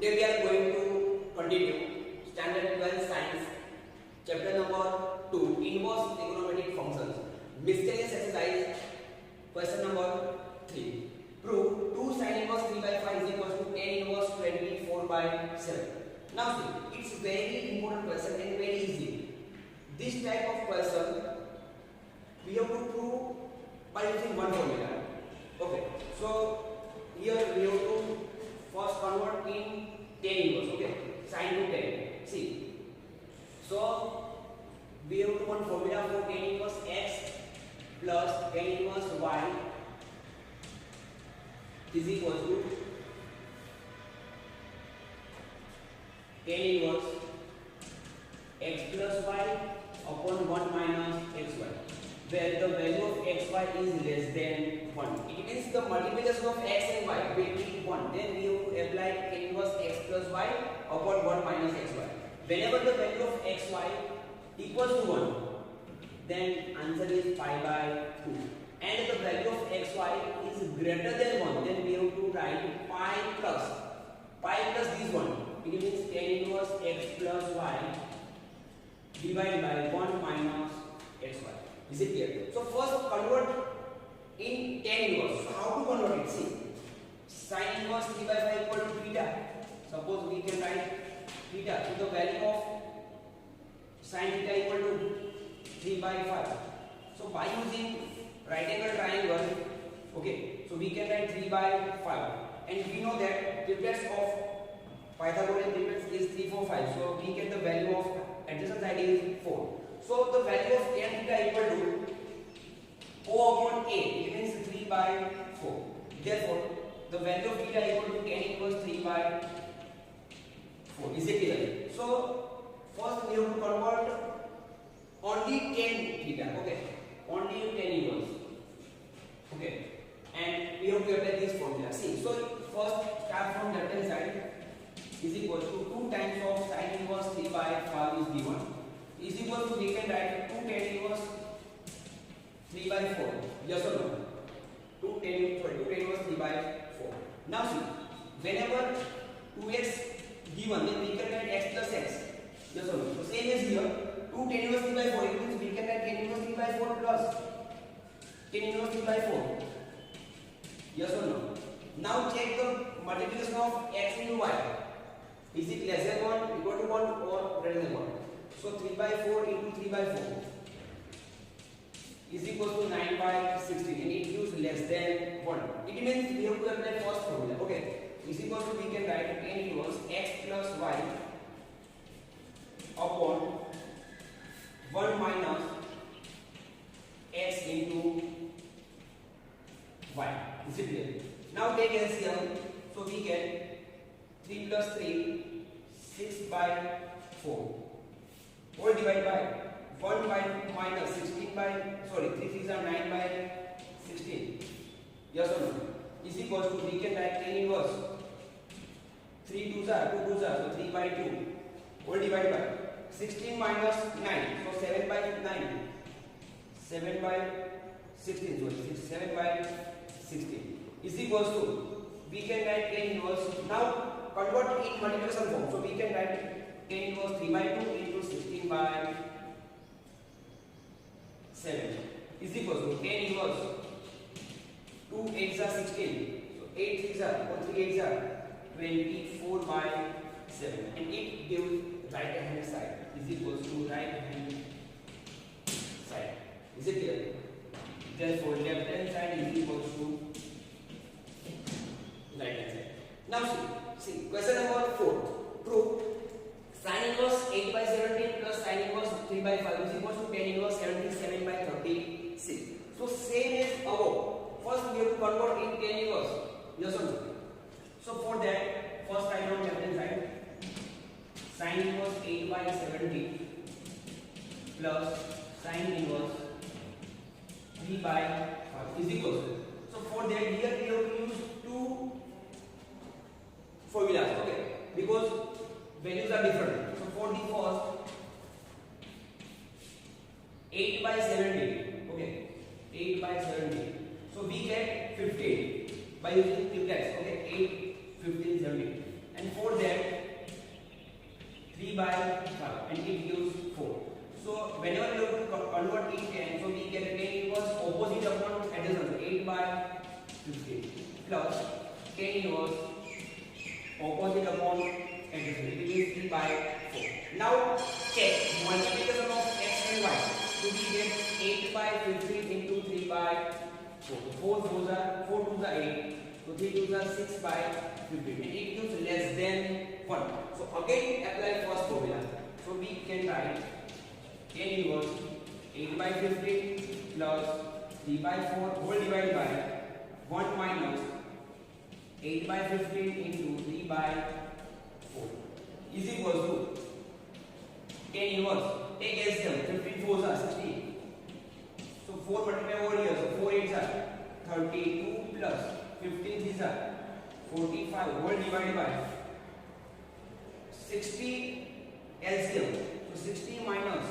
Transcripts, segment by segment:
Today we are going to continue standard 12 science chapter number 2 inverse trigonometric functions miscellaneous exercise question number 3 prove 2 sin inverse 3 by 5 is equal to tan inverse 24 by 7. Now see, it's very important question and very easy. This type of question we have to prove by using one formula. Okay, so here we have to first convert in tan inverse, okay, sin to tan. See, so we have to one formula for tan inverse x plus tan inverse y is equal to tan inverse x plus y upon 1 minus xy, where the value of xy is less than 1. It means the multiplication of x and y will be 1. Then we have to apply tan inverse x plus y upon 1 minus xy. Whenever the value of xy equals to 1, then answer is pi by 2. And the value of xy is greater than 1, then we have to write pi plus this one. It means tan inverse x plus y divided by 1 minus xy. Is it clear? So first convert in tan inverse. So how to convert it? See, sin inverse 3 by 5 equal to theta. Suppose we can write theta to the value of sin theta equal to 3 by 5. So by using right angle triangle, okay, so we can write 3 by 5. And we know that triplets of Pythagorean triplets is 3, 4, 5. So we get the value of adjacent side is 4. So the value of tan theta equal to O upon A, it means 3 by 4. Therefore, the value of theta equal to tan inverse 3 by 4. Is it clear? So first we have to convert only tan theta, okay, only tan inverse, okay, and we have to apply this formula. See, so first start from left hand side is equal to 2 times of sin inverse 3 by 5 is given is equal to, we can write 2 tan inverse 3 by 4. Yes or no? 2 tan inverse 3 by 4. Now see, whenever 2x given, then we can write x plus x. Yes or no? So same as here, 2 tan inverse 3 by 4. It means we can write tan inverse 3 by 4 plus tan inverse 3 by 4. Yes or no? Now check the multiplication of x into y. Is it less than 1, equal to 1, or greater than 1? So 3 by 4 into 3 by 4 is equal to 9 by 16, and it gives less than 1. It means we have to apply first formula. Okay, is equal to, we can write tan inverse x plus y upon 1 minus x into y. Is it clear? Now take LCM. So we get 3 plus 3, 6 by 4. All divided by 1 by minus 16 by, sorry, 3 3s are 9 by 16. Yes or no? Is equal to, we can write tan inverse 3 2s are 2 2s are, so 3 by 2. All divided by 16 minus 9, so 7 by 9. 7 by 16, so 7 by 16 is equal to, we can write tan inverse. Now convert in multiplication form. So we can write tan inverse 3 by 2 into 16 by 7 is equal to tan inverse 2 8s are 16. So 8 6s are, or 3 8s are 24 by 7. And it gives right hand side is equal to right hand side. Is it clear? Therefore left hand side is equal to right hand side. Now see, question number 4. Prove sin inverse 8 by 17 plus sin inverse 3 by 5 is equal to tan inverse 77 by 36. So same as above. First we have to convert in tan inverse. Yes or no? So for that, first write on left hand side sin inverse 8 by 17 plus sin inverse 3 by 5 is equal to. So for that, here we have to use two formulas, okay, because values are different. So for the first 8 by 17, okay, 8 by 17, so we get 15 by using triplets, okay, 8 15 17, and for that 3 by 5 and it gives 4. So whenever you have to convert it 10, so we get 10 inverse opposite upon adjacent, 8 by 15 plus 10 inverse opposite upon adjacent, it is 3 by 4. Now check multiplication of x and y. So we get 8 by 15 into 3 by 4. 4 2s are 8. So 3 2s are 6 by 15 and it gives less than 1. So again apply first formula. So we can write 10 inverse 8 by 15 plus 3 by 4 whole divided by 1 minus 8 by 15 into 3 by 4 is equal to 10 inverse. Take LCM. 15 4s are 60. So 4 multiply over here. So 4 8s are 32 plus 15 3s are 45 whole divided by 60 LCM. So 60 minus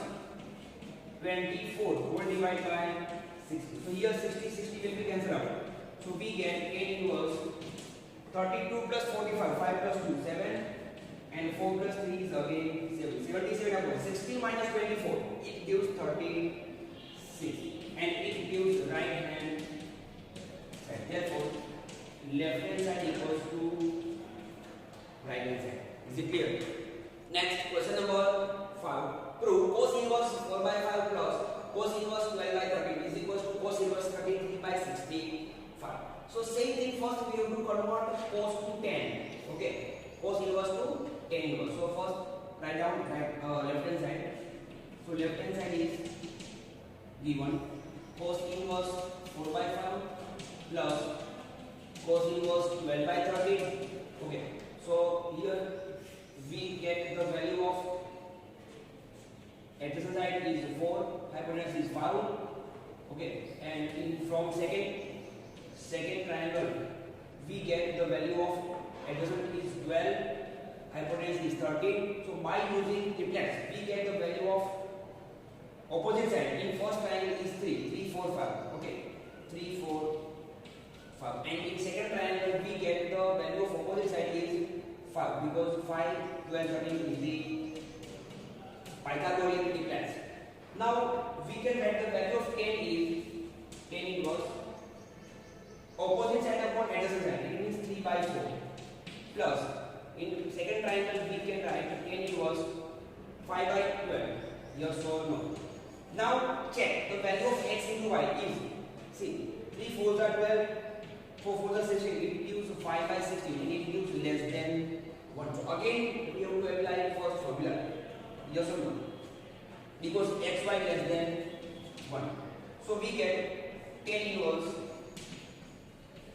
24 whole divided by 60. So here 60 will be cancelled out. So we get 10 inverse 32 plus 45 5 plus 2 7 and 4 plus 3 is again 7. 77 upon 60 minus 24 it gives 36 and it gives right hand side. Therefore left hand side equals to right hand side. Is it clear? Next question number 5. Prove cos inverse 4 by 5 plus cos inverse 12 by 13 is equals to cos inverse 33 by 65. So same thing, first we have to convert cos to tan. Okay, cos inverse to tan inverse. So first write down left hand side. So left hand side is given cos inverse 4 by 5 plus cos inverse 12 by 13. Okay, so here we get the value of adjacent side is 4, hypotenuse is 5. Okay, and from second triangle we get the value of adjacent is 12, hypotenuse is 13. So by using triplets we get the value of opposite side. In first triangle is 3 4 5. Okay, 3 4 5, and in second triangle we get the value of opposite side is 5 because 5 12 13 is the Pythagorean triplets. Now we can write the value of 10 is 10 inverse opposite side upon adjacent side, it means 3 by 4 plus in second triangle we can write 10 inverse 5 by 12. Yes or no? Now check the value of x into y is, see, 3 4s are 12, 4 4s are 16, it gives 5 by 16 and it gives less than 1. So again we have to apply first formula. Yes or no? Because xy less than 1. So we get 10 inverse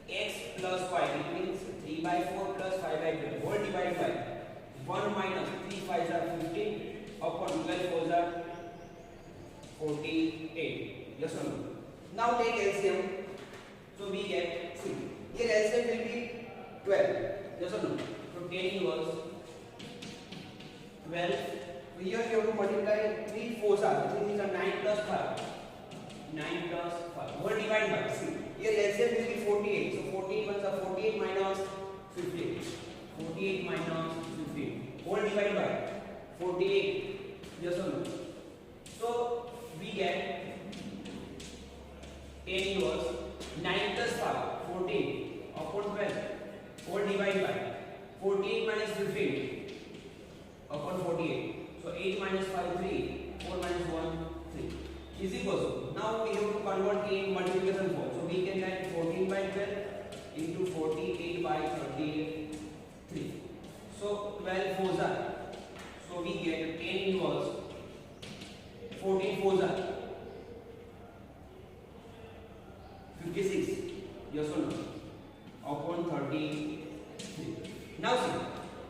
x plus y, it means 3 by 4 plus 5 by 12 whole divided by 1 minus 3 5s are 15 upon 12 4s are 48. Yes or no? Now take LCM. So we get, see, here LCM will be 12. Yes or no? So 10 inverse 12. So here you have to multiply 3 4s are, so these are 9 plus 5. 9 plus 5 whole divided by, see, here LCM will be 48. So 48 ones are 48 minus 15. 48 minus 15 whole divided by 48. Yes or no? So we get 10 inverse 9 plus 5 14 upon 12 whole divided by 48 minus 15 upon 48. So 8 minus 5 3, 4 minus 1 3 is equal to, now we have to convert in multiplication form. So we can write 14 by 12 into 48 by 33. So 12 4s are, so we get 10 inverse 14 4s are 56. Yes or no? Upon 33. Now see,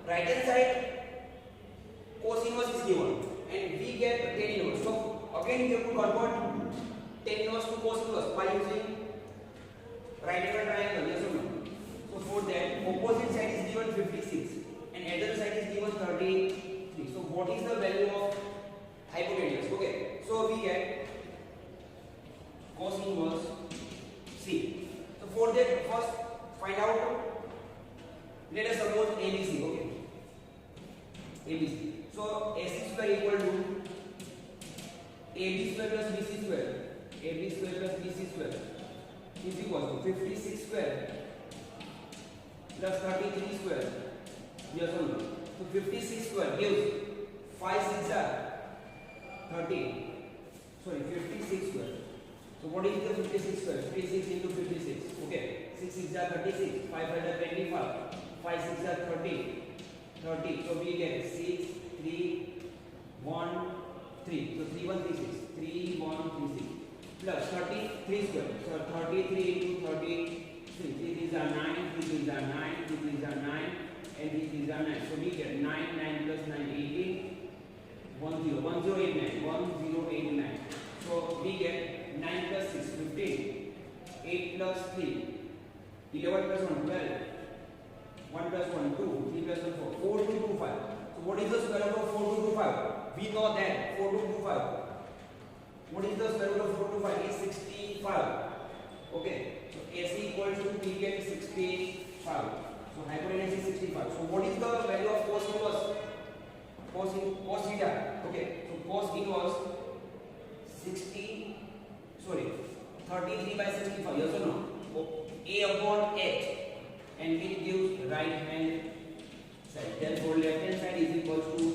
right hand side cos inverse is given and we get 10 inverse. So again we have to convert 10 inverse to cos inverse by using right angle triangle. Yes or no? So for that opposite side is given 56 and adjacent side is given 33. So what is the value of hypotenuse? Okay, so we get cos inverse C. So for that first find out, let us suppose ABC. Okay, ABC. So AC square equal to AB square plus BC square. AB square plus BC square is equal to 56 square plus 33 square. Yes or no? So 56 square gives 5 6 are 30. Sorry, 56 square. So what is the 56 square? 56 into 56. Okay. 6 6 are 36. 5 5 are 25. 5 6 are 30. 30. So we get 6 3 1 3. So 3 1 3 6. 3 1 3 6 plus 33 square. So 33 into 33. 3 3s are 9. 3 3s are 9. 3 3s are 9. And 3 3s are 9. So we get 9 9 plus 9 18. 1 0 1 0 8 9. 1 0 8 9. So we get 9 plus 6 15. 8 plus 3 11 plus 1 12. 1 plus 1 2. 3 plus 1 4. 4 2 2 5. So what is the square root of 4 2 2 5? We know that 4 2 2 5. What is the square root of 4 2 5? Is 65. Okay. So AC equals to we get 65. So hypotenuse is 65. So what is the value of cos inverse? Cos theta. Okay. So cos inverse 33 by 65. Yes or no? A upon H, and it gives right hand side. Therefore left hand side is equals to